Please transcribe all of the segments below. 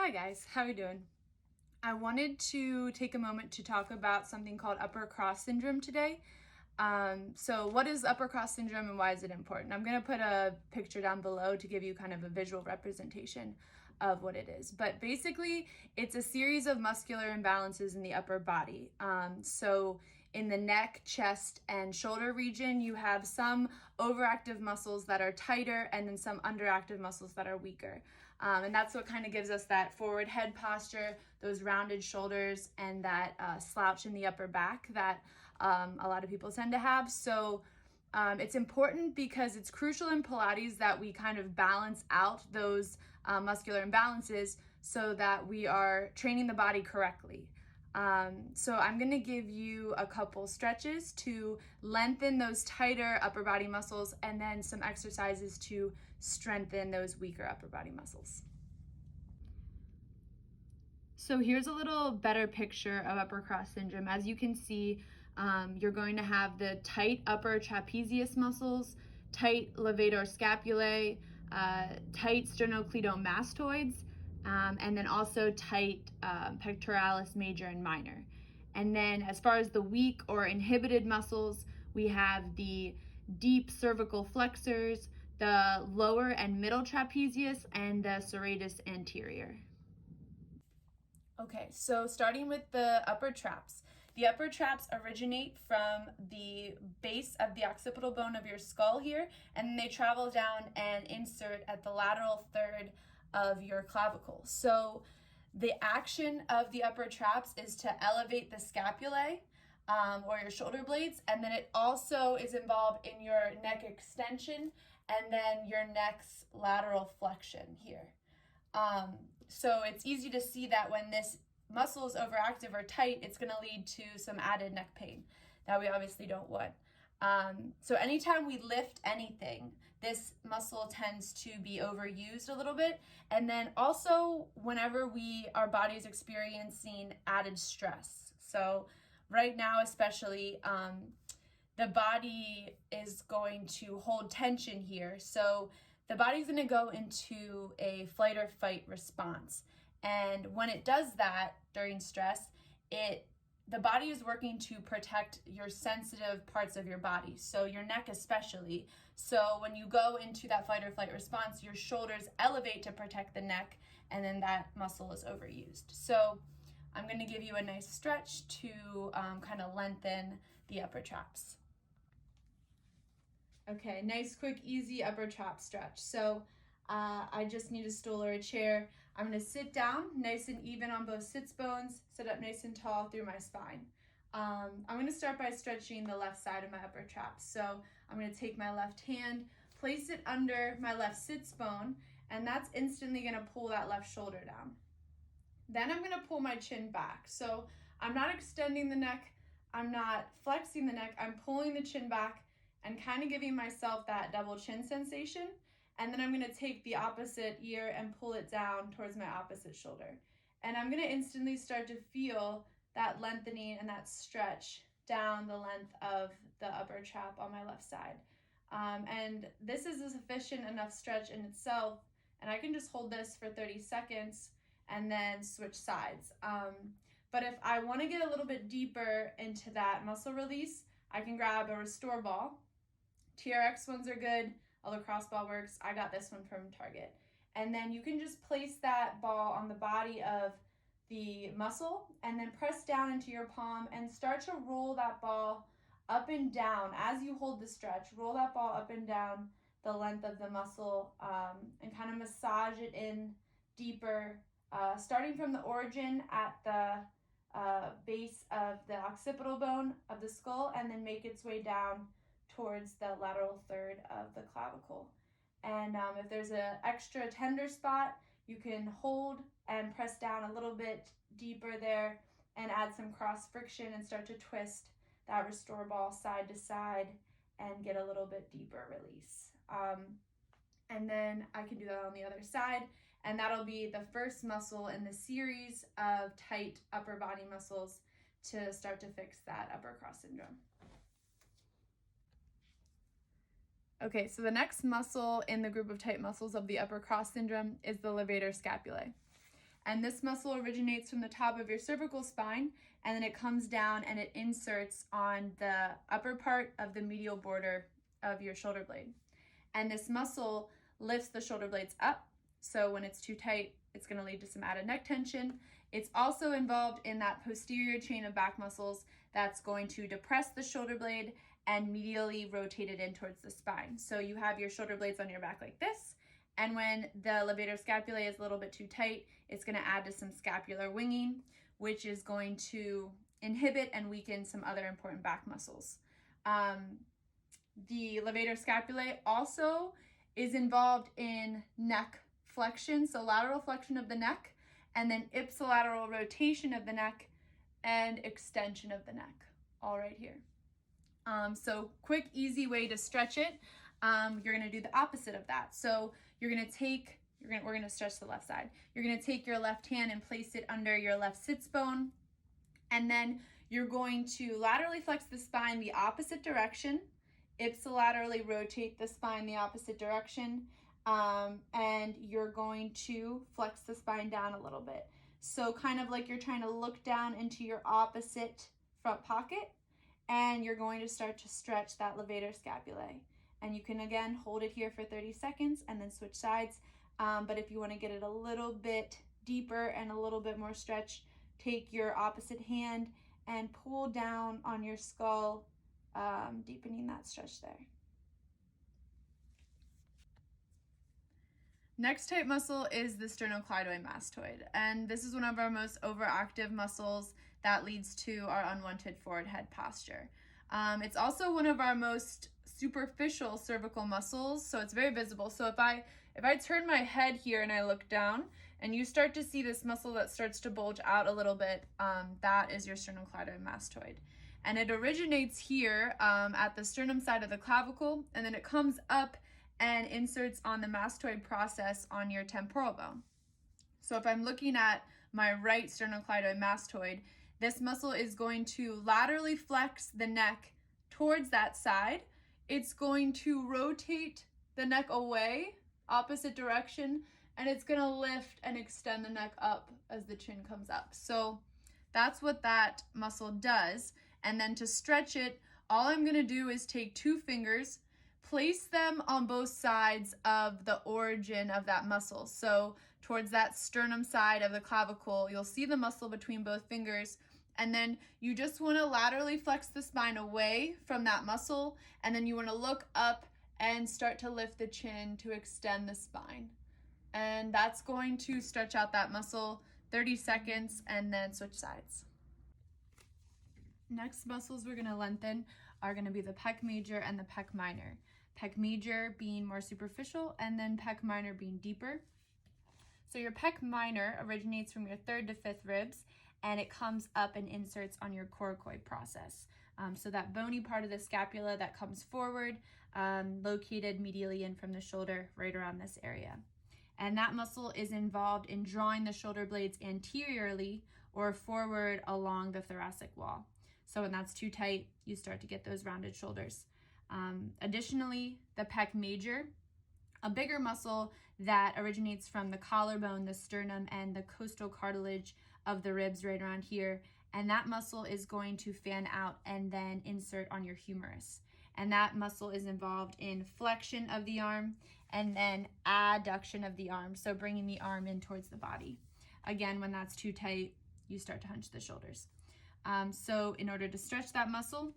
Hi guys, how are you doing? I wanted to take a moment to talk about something called upper cross syndrome today. So what is upper cross syndrome and why is it important? I'm going to put a picture down below to give you kind of a visual representation of what it is. But basically, it's a series of muscular imbalances in the upper body. So in the neck, chest, and shoulder region, you have some overactive muscles that are tighter and then some underactive muscles that are weaker. And that's what kind of gives us that forward head posture, those rounded shoulders, and that slouch in the upper back that a lot of people tend to have. So it's important because it's crucial in Pilates that we kind of balance out those muscular imbalances so that we are training the body correctly. So I'm going to give you a couple stretches to lengthen those tighter upper body muscles and then some exercises to strengthen those weaker upper body muscles. So here's a little better picture of upper cross syndrome. As you can see, you're going to have the tight upper trapezius muscles, tight levator scapulae, tight sternocleidomastoids, and then also tight pectoralis major and minor. And then as far as the weak or inhibited muscles, we have the deep cervical flexors, the lower and middle trapezius, and the serratus anterior. Okay, so starting with the upper traps. The upper traps originate from the base of the occipital bone of your skull here, and they travel down and insert at the lateral third of your clavicle. So the action of the upper traps is to elevate the scapulae or your shoulder blades, and then it also is involved in your neck extension and then your neck's lateral flexion here. So it's easy to see that when this muscle is overactive or tight, it's going to lead to some added neck pain that we obviously don't want. So anytime we lift anything, this muscle tends to be overused a little bit. And then also whenever our body is experiencing added stress. So right now, especially, the body is going to hold tension here. So the body's going to go into a flight or fight response. And when it does that during stress, the body is working to protect your sensitive parts of your body, so your neck especially. So when you go into that fight or flight response, your shoulders elevate to protect the neck, and then that muscle is overused. So I'm going to give you a nice stretch to kind of lengthen the upper traps. Okay, nice, quick, easy upper trap stretch. So I just need a stool or a chair. I'm going to sit down nice and even on both sits bones, sit up nice and tall through my spine. I'm going to start by stretching the left side of my upper trap. So I'm going to take my left hand, place it under my left sits bone, and that's instantly going to pull that left shoulder down. Then I'm going to pull my chin back. So I'm not extending the neck, I'm not flexing the neck, I'm pulling the chin back and kind of giving myself that double chin sensation. And then I'm going to take the opposite ear and pull it down towards my opposite shoulder. And I'm going to instantly start to feel that lengthening and that stretch down the length of the upper trap on my left side. And this is a sufficient enough stretch in itself. And I can just hold this for 30 seconds and then switch sides. But if I want to get a little bit deeper into that muscle release, I can grab a restore ball. TRX ones are good. A lacrosse ball works. I got this one from Target. And then you can just place that ball on the body of the muscle and then press down into your palm and start to roll that ball up and down as you hold the stretch. Roll that ball up and down the length of the muscle and kind of massage it in deeper, starting from the origin at the base of the occipital bone of the skull and then make its way down towards the lateral third of the clavicle. And if there's an extra tender spot, you can hold and press down a little bit deeper there and add some cross friction and start to twist that restore ball side to side and get a little bit deeper release. And then I can do that on the other side, and that'll be the first muscle in the series of tight upper body muscles to start to fix that upper cross syndrome. Okay, so the next muscle in the group of tight muscles of the upper cross syndrome is the levator scapulae. And this muscle originates from the top of your cervical spine, and then it comes down and it inserts on the upper part of the medial border of your shoulder blade. And this muscle lifts the shoulder blades up. So when it's too tight, it's going to lead to some added neck tension. It's also involved in that posterior chain of back muscles that's going to depress the shoulder blade and medially rotate it in towards the spine. So you have your shoulder blades on your back like this, and when the levator scapulae is a little bit too tight, it's going to add to some scapular winging, which is going to inhibit and weaken some other important back muscles. The levator scapulae also is involved in neck flexion, so lateral flexion of the neck, and then ipsilateral rotation of the neck and extension of the neck, all right here. So quick, easy way to stretch it. You're going to do the opposite of that. So we're going to stretch the left side. You're going to take your left hand and place it under your left sits bone, and then you're going to laterally flex the spine the opposite direction, ipsilaterally rotate the spine the opposite direction, and you're going to flex the spine down a little bit. So kind of like you're trying to look down into your opposite front pocket, and you're going to start to stretch that levator scapulae. And you can again hold it here for 30 seconds and then switch sides. But if you want to get it a little bit deeper and a little bit more stretch, take your opposite hand and pull down on your skull, deepening that stretch there. Next type muscle is the sternocleidomastoid, and this is one of our most overactive muscles that leads to our unwanted forward head posture. It's also one of our most superficial cervical muscles, so it's very visible. So if I turn my head here and I look down, and you start to see this muscle that starts to bulge out a little bit, that is your sternocleidomastoid. And it originates here at the sternum side of the clavicle, and then it comes up and inserts on the mastoid process on your temporal bone. So if I'm looking at my right sternocleidomastoid, this muscle is going to laterally flex the neck towards that side. It's going to rotate the neck away, opposite direction, and it's going to lift and extend the neck up as the chin comes up. So that's what that muscle does. And then to stretch it, all I'm going to do is take 2 fingers, place them on both sides of the origin of that muscle. So towards that sternum side of the clavicle, you'll see the muscle between both fingers. And then you just want to laterally flex the spine away from that muscle. And then you want to look up and start to lift the chin to extend the spine. And that's going to stretch out that muscle 30 seconds and then switch sides. Next muscles we're going to lengthen are going to be the pec major and the pec minor. Pec major being more superficial and then pec minor being deeper. So your pec minor originates from your 3rd to 5th ribs, and it comes up and inserts on your coracoid process. So that bony part of the scapula that comes forward, located medially in from the shoulder, right around this area. And that muscle is involved in drawing the shoulder blades anteriorly or forward along the thoracic wall. So when that's too tight, you start to get those rounded shoulders. Additionally, the pec major, a bigger muscle that originates from the collarbone, the sternum, and the costal cartilage of the ribs right around here. And that muscle is going to fan out and then insert on your humerus. And that muscle is involved in flexion of the arm and then adduction of the arm, so bringing the arm in towards the body. Again, when that's too tight, you start to hunch the shoulders. So in order to stretch that muscle,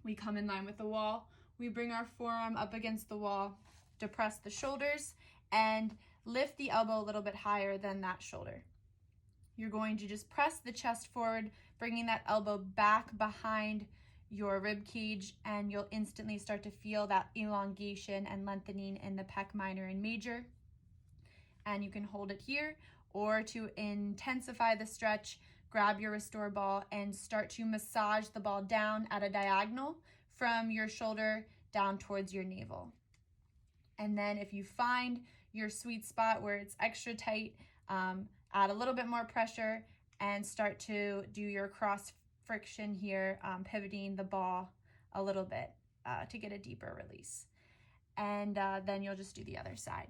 we come in line with the wall. We bring our forearm up against the wall, depress the shoulders, and lift the elbow a little bit higher than that shoulder. You're going to just press the chest forward, bringing that elbow back behind your rib cage, and you'll instantly start to feel that elongation and lengthening in the pec minor and major. And you can hold it here, or to intensify the stretch, grab your restore ball and start to massage the ball down at a diagonal from your shoulder down towards your navel. And then if you find your sweet spot where it's extra tight, add a little bit more pressure and start to do your cross friction here, pivoting the ball a little bit to get a deeper release. And then you'll just do the other side.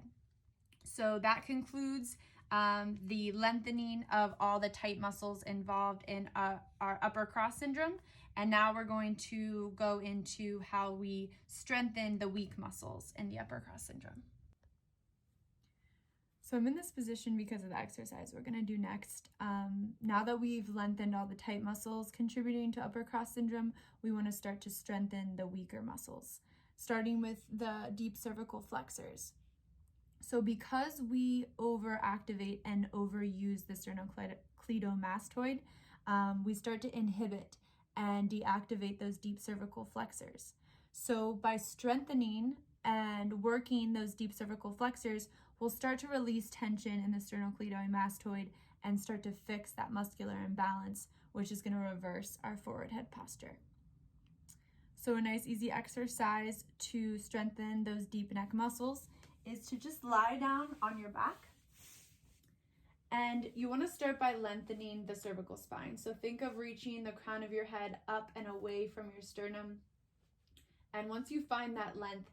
So that concludes the lengthening of all the tight muscles involved in our upper cross syndrome. And now we're going to go into how we strengthen the weak muscles in the upper cross syndrome. So I'm in this position because of the exercise we're gonna do next. Now that we've lengthened all the tight muscles contributing to upper cross syndrome, we wanna start to strengthen the weaker muscles, starting with the deep cervical flexors. So because we overactivate and overuse the sternocleidomastoid, we start to inhibit and deactivate those deep cervical flexors. So by strengthening and working those deep cervical flexors, we'll start to release tension in the sternocleidomastoid and start to fix that muscular imbalance, which is going to reverse our forward head posture. So a nice easy exercise to strengthen those deep neck muscles is to just lie down on your back. And you want to start by lengthening the cervical spine. So think of reaching the crown of your head up and away from your sternum. And once you find that length,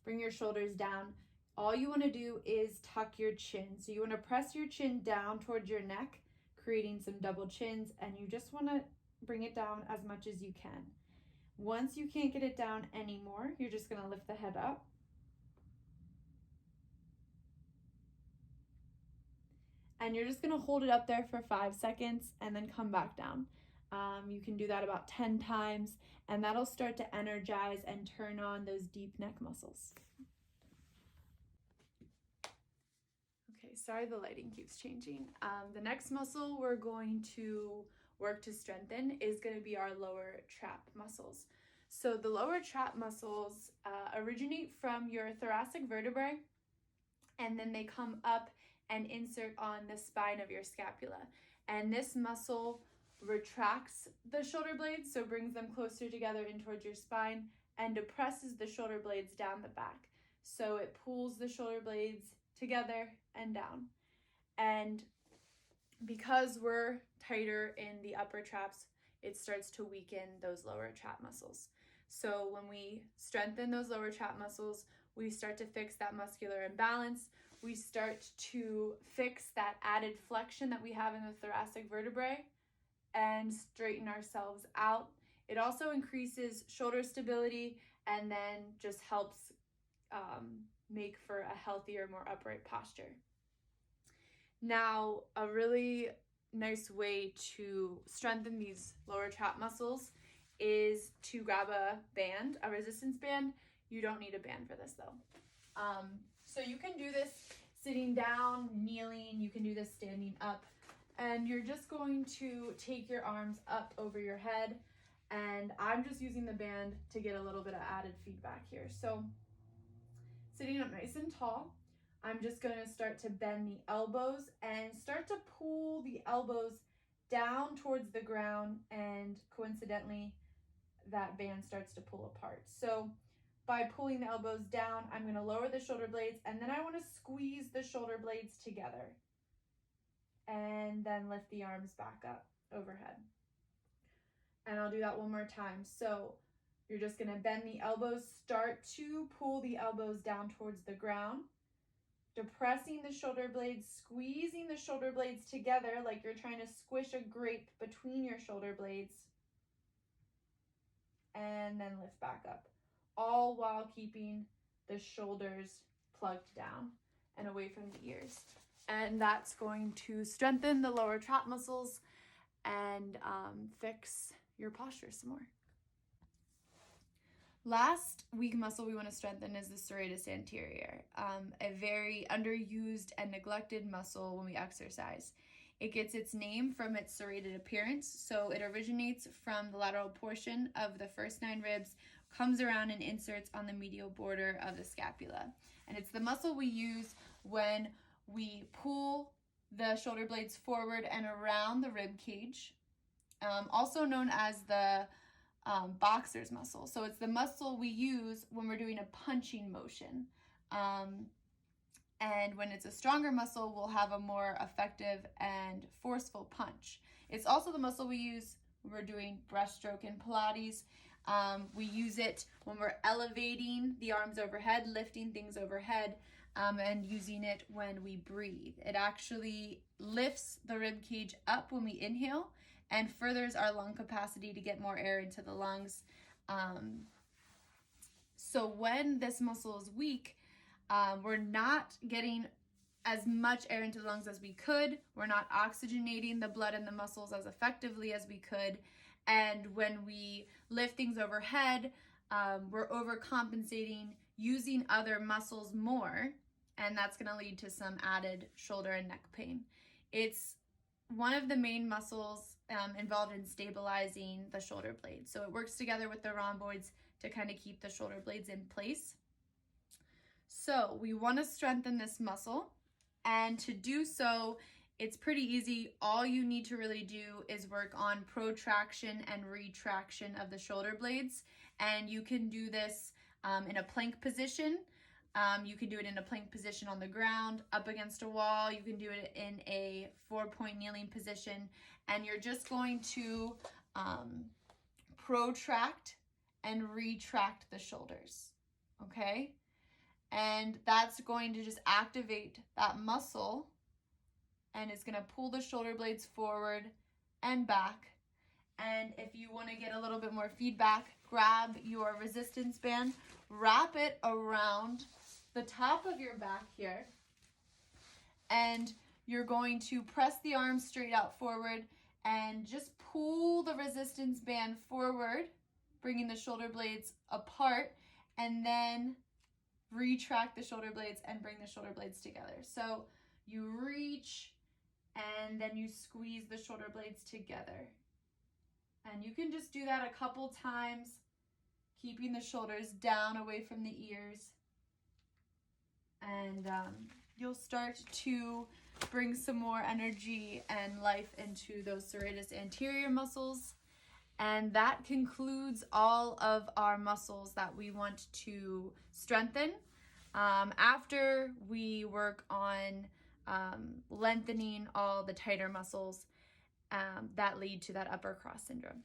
bring your shoulders down. All you want to do is tuck your chin. So you want to press your chin down towards your neck, creating some double chins, and you just want to bring it down as much as you can. Once you can't get it down anymore, you're just going to lift the head up. And you're just going to hold it up there for 5 seconds and then come back down. You can do that about 10 times, and that'll start to energize and turn on those deep neck muscles. Okay, sorry the lighting keeps changing. The next muscle we're going to work to strengthen is going to be our lower trap muscles. So the lower trap muscles originate from your thoracic vertebrae, and then they come up and insert on the spine of your scapula. And this muscle retracts the shoulder blades, so brings them closer together in towards your spine, and depresses the shoulder blades down the back. So it pulls the shoulder blades together and down. And because we're tighter in the upper traps, it starts to weaken those lower trap muscles. So when we strengthen those lower trap muscles, we start to fix that muscular imbalance. We start to fix that added flexion that we have in the thoracic vertebrae and straighten ourselves out. It also increases shoulder stability and then just helps make for a healthier, more upright posture. Now, a really nice way to strengthen these lower trap muscles is to grab a band, a resistance band. You don't need a band for this though. So you can do this sitting down, kneeling, you can do this standing up, and you're just going to take your arms up over your head, and I'm just using the band to get a little bit of added feedback here. So sitting up nice and tall, I'm just going to start to bend the elbows and start to pull the elbows down towards the ground, and coincidentally, that band starts to pull apart. So by pulling the elbows down, I'm going to lower the shoulder blades, and then I want to squeeze the shoulder blades together. And then lift the arms back up overhead. And I'll do that one more time. So you're just going to bend the elbows, start to pull the elbows down towards the ground, depressing the shoulder blades, squeezing the shoulder blades together like you're trying to squish a grape between your shoulder blades, and then lift back up, all while keeping the shoulders plugged down and away from the ears. And that's going to strengthen the lower trap muscles and fix your posture some more. Last weak muscle we want to strengthen is the serratus anterior, a very underused and neglected muscle when we exercise. It gets its name from its serrated appearance, so it originates from the lateral portion of the first 9 ribs, comes around and inserts on the medial border of the scapula. And it's the muscle we use when we pull the shoulder blades forward and around the rib cage, also known as the boxer's muscle. So it's the muscle we use when we're doing a punching motion. And when it's a stronger muscle, we'll have a more effective and forceful punch. It's also the muscle we use when we're doing breaststroke in Pilates. We use it when we're elevating the arms overhead, lifting things overhead. and using it when we breathe. It actually lifts the rib cage up when we inhale and furthers our lung capacity to get more air into the lungs. So when this muscle is weak, we're not getting as much air into the lungs as we could. We're not oxygenating the blood in the muscles as effectively as we could. And when we lift things overhead, we're overcompensating, using other muscles more, and that's going to lead to some added shoulder and neck pain. It's one of the main muscles involved in stabilizing the shoulder blades. So it works together with the rhomboids to kind of keep the shoulder blades in place. So we want to strengthen this muscle, and to do so, it's pretty easy. All you need to really do is work on protraction and retraction of the shoulder blades, and you can do this in a plank position. You can do it in a plank position on the ground, up against a wall. You can do it in a 4-point kneeling position, and you're just going to protract and retract the shoulders, okay? And that's going to just activate that muscle, and it's going to pull the shoulder blades forward and back. And if you want to get a little bit more feedback, grab your resistance band, wrap it around the top of your back here, and you're going to press the arms straight out forward and just pull the resistance band forward, bringing the shoulder blades apart, and then retract the shoulder blades and bring the shoulder blades together. So you reach and then you squeeze the shoulder blades together. And you can just do that a couple times, keeping the shoulders down away from the ears. And you'll start to bring some more energy and life into those serratus anterior muscles. And that concludes all of our muscles that we want to strengthen after we work on lengthening all the tighter muscles that lead to that upper cross syndrome.